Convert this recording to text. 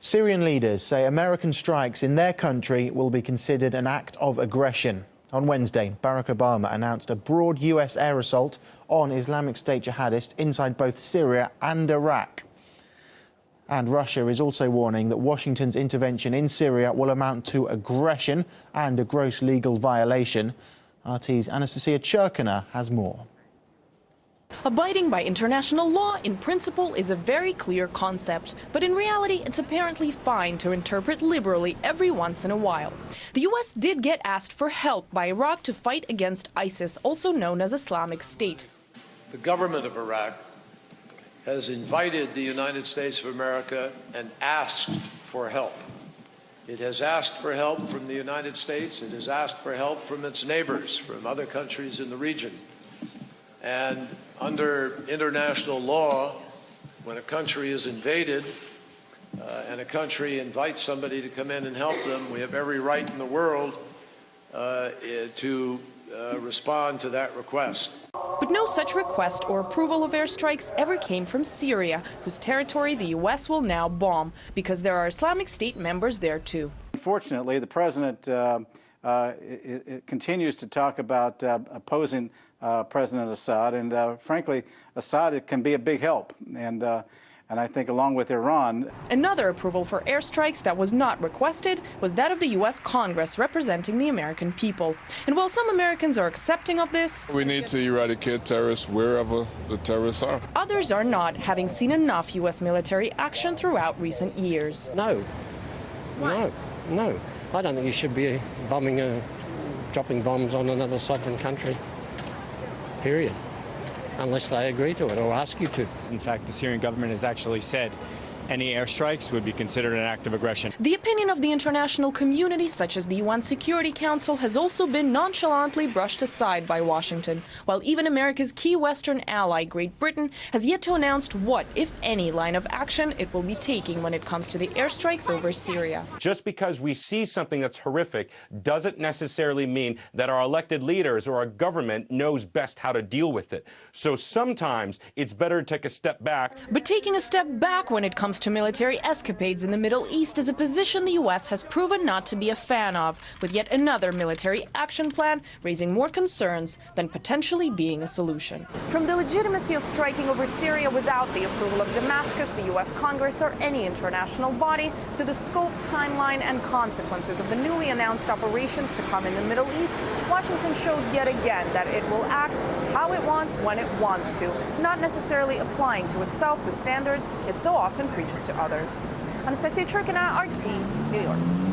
Syrian leaders say American strikes in their country will be considered an act of aggression. On Wednesday, Barack Obama announced a broad US air assault on Islamic State jihadists inside both Syria and Iraq. And Russia is also warning that Washington's intervention in Syria will amount to aggression and a gross legal violation. RT's Anastasia Churkina has more. Abiding by international law in principle is a very clear concept, but in reality it's apparently fine to interpret liberally every once in a while. The US did get asked for help by Iraq to fight against ISIS, also known as Islamic State. The government of Iraq has invited the United States of America and asked for help. It has asked for help from the United States. It has asked for help from its neighbors, from other countries in the region. And under international law, when a country is invaded and a country invites somebody to come in and help them, we have every right in the world to respond to that request. But no such request or approval of airstrikes ever came from Syria, whose territory the U.S. will now bomb, because there are Islamic State members there too. Unfortunately, the president it continues to talk about opposing President Assad, and frankly, Assad can be a big help, and I think along with Iran. Another approval for airstrikes that was not requested was that of the U.S. Congress representing the American people. And while some Americans are accepting of this, we need to eradicate terrorists wherever the terrorists are. Others are not, having seen enough U.S. military action throughout recent years. No. No. I don't think you should be bombing, dropping bombs on another sovereign country, period, unless they agree to it or ask you to. In fact, the Syrian government has actually said any airstrikes would be considered an act of aggression. The opinion of the international community, such as the UN Security Council, has also been nonchalantly brushed aside by Washington, while even America's key Western ally, Great Britain, has yet to announce what, if any, line of action it will be taking when it comes to the airstrikes over Syria. Just because we see something that's horrific doesn't necessarily mean that our elected leaders or our government knows best how to deal with it. So sometimes it's better to take a step back. But taking a step back when it comes to military escapades in the Middle East is a position the U.S. has proven not to be a fan of, with yet another military action plan raising more concerns than potentially being a solution. From the legitimacy of striking over Syria without the approval of Damascus, the U.S. Congress, or any international body, to the scope, timeline, and consequences of the newly announced operations to come in the Middle East, Washington shows yet again that it will act how it wants when it wants to, not necessarily applying to itself the standards it so often preaches to others. Anastasia Churkina, RT, New York.